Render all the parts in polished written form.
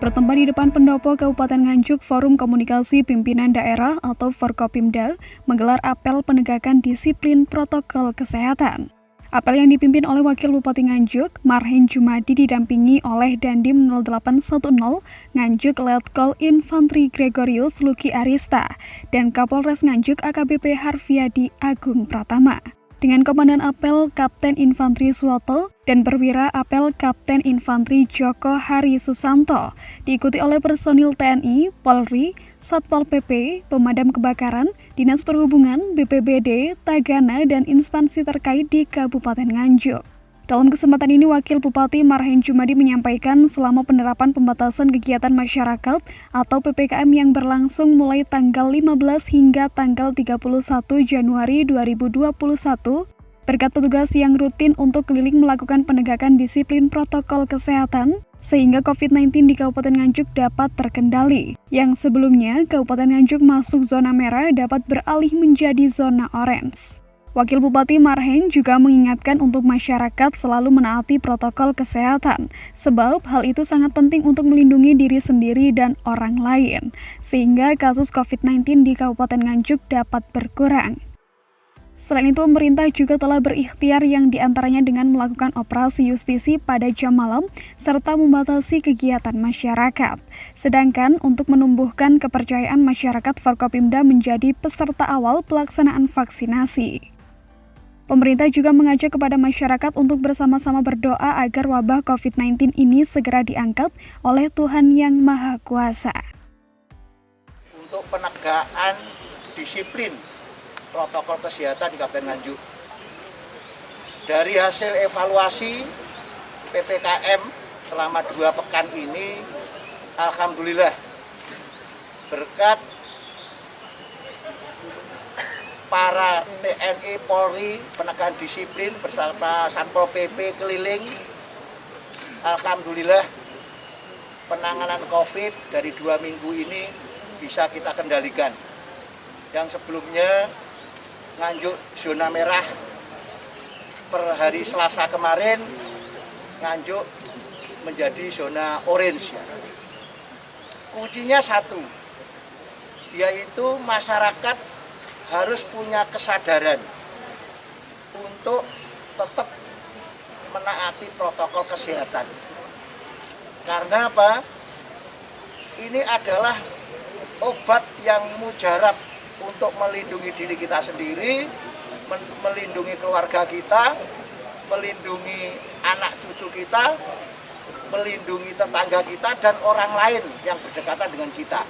Bertempat di depan pendopo Kabupaten Nganjuk, Forum Komunikasi Pimpinan Daerah atau Forkopimda menggelar apel penegakan disiplin protokol kesehatan. Apel yang dipimpin oleh Wakil Bupati Nganjuk, Marhen Jumadi, didampingi oleh Dandim 0810 Nganjuk Letkol Infantri Gregorius Luki Arista dan Kapolres Nganjuk AKBP Harfiadi Agung Pratama. Dengan komandan apel Kapten Infantri Suwoto dan perwira apel Kapten Infantri Joko Hari Susanto, diikuti oleh personil TNI, Polri, Satpol PP, Pemadam Kebakaran, Dinas Perhubungan, BPBD, Tagana, dan instansi terkait di Kabupaten Nganjuk. Dalam kesempatan ini, Wakil Bupati Marhen Jumadi menyampaikan selama penerapan pembatasan kegiatan masyarakat atau PPKM yang berlangsung mulai tanggal 15 hingga tanggal 31 Januari 2021, berkat petugas yang rutin untuk keliling melakukan penegakan disiplin protokol kesehatan, sehingga COVID-19 di Kabupaten Nganjuk dapat terkendali. Yang sebelumnya, Kabupaten Nganjuk masuk zona merah dapat beralih menjadi zona orange. Wakil Bupati Marhen juga mengingatkan untuk masyarakat selalu menaati protokol kesehatan, sebab hal itu sangat penting untuk melindungi diri sendiri dan orang lain, sehingga kasus COVID-19 di Kabupaten Nganjuk dapat berkurang. Selain itu, pemerintah juga telah berikhtiar yang diantaranya dengan melakukan operasi justisi pada jam malam, serta membatasi kegiatan masyarakat. Sedangkan untuk menumbuhkan kepercayaan masyarakat, Forkopimda menjadi peserta awal pelaksanaan vaksinasi. Pemerintah juga mengajak kepada masyarakat untuk bersama-sama berdoa agar wabah COVID-19 ini segera diangkat oleh Tuhan Yang Maha Kuasa. Untuk penegakan disiplin protokol kesehatan di Kabupaten Nganjuk, dari hasil evaluasi PPKM selama 2 pekan ini, alhamdulillah berkat para TNI, Polri, penegakan disiplin bersama Satpol PP keliling, alhamdulillah penanganan COVID dari 2 minggu ini bisa kita kendalikan. Yang sebelumnya Nganjuk zona merah, per hari Selasa kemarin Nganjuk menjadi zona orange. Kuncinya satu, yaitu masyarakat harus punya kesadaran untuk tetap menaati protokol kesehatan. Karena apa? Ini adalah obat yang mujarab untuk melindungi diri kita sendiri, melindungi keluarga kita, melindungi anak cucu kita, melindungi tetangga kita dan orang lain yang berdekatan dengan kita.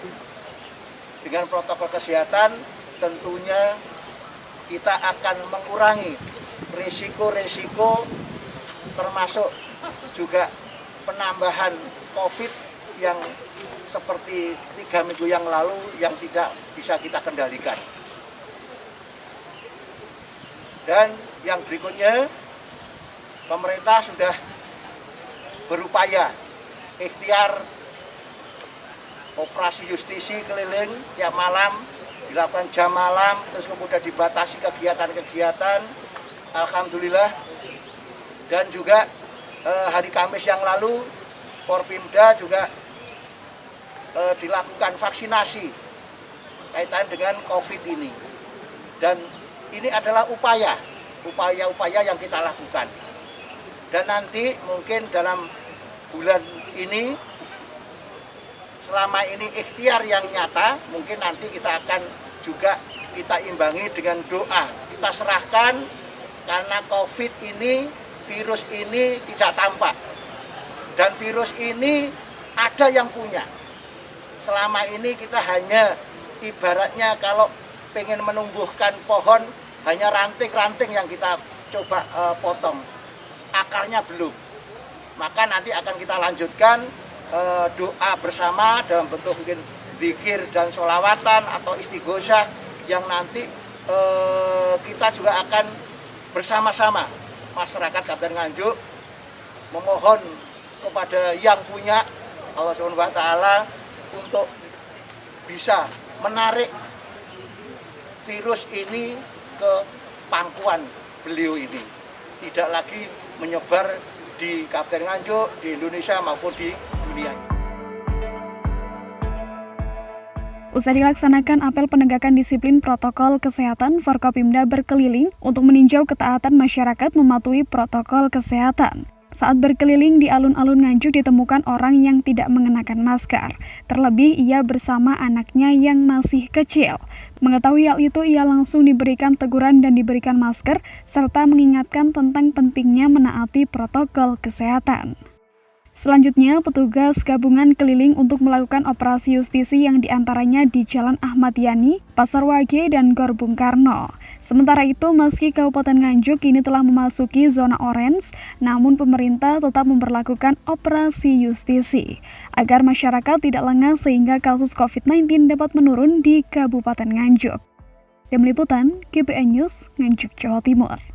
Dengan protokol kesehatan tentunya kita akan mengurangi risiko-risiko, termasuk juga penambahan COVID yang seperti 3 minggu yang lalu yang tidak bisa kita kendalikan. Dan yang berikutnya, pemerintah sudah berupaya ikhtiar operasi justisi keliling tiap malam, dilakukan jam malam, terus kemudian dibatasi kegiatan-kegiatan, alhamdulillah. Dan juga hari Kamis yang lalu Forpimda juga dilakukan vaksinasi kaitan dengan COVID ini. Dan ini adalah upaya-upaya yang kita lakukan. Dan nanti mungkin dalam bulan ini, selama ini ikhtiar yang nyata, mungkin nanti kita akan juga kita imbangi dengan doa. Kita serahkan, karena COVID ini, virus ini tidak tampak. Dan virus ini ada yang punya. Selama ini kita hanya ibaratnya kalau pengen menumbuhkan pohon, hanya ranting-ranting yang kita coba potong. Akarnya belum. Maka nanti akan kita lanjutkan doa bersama dalam bentuk mungkin zikir dan sholawatan atau istighosah yang nanti kita juga akan bersama-sama masyarakat Kabupaten Nganjuk memohon kepada yang punya Allah SWT untuk bisa menarik virus ini ke pangkuan beliau ini, tidak lagi menyebar di Kabupaten Nganjuk, di Indonesia maupun di dunia. Usai dilaksanakan apel penegakan disiplin protokol kesehatan, Forkopimda berkeliling untuk meninjau ketaatan masyarakat mematuhi protokol kesehatan. Saat berkeliling di alun-alun Nganjuk ditemukan orang yang tidak mengenakan masker. Terlebih ia bersama anaknya yang masih kecil. Mengetahui hal itu, ia langsung diberikan teguran dan diberikan masker, serta mengingatkan tentang pentingnya menaati protokol kesehatan. Selanjutnya, petugas gabungan keliling untuk melakukan operasi justisi yang diantaranya di Jalan Ahmad Yani, Pasar Wage, dan Gor Bung Karno. Sementara itu, meski Kabupaten Nganjuk kini telah memasuki zona orange, namun pemerintah tetap memberlakukan operasi justisi agar masyarakat tidak lengah sehingga kasus COVID-19 dapat menurun di Kabupaten Nganjuk. Tim Liputan, KBN News, Nganjuk, Jawa Timur.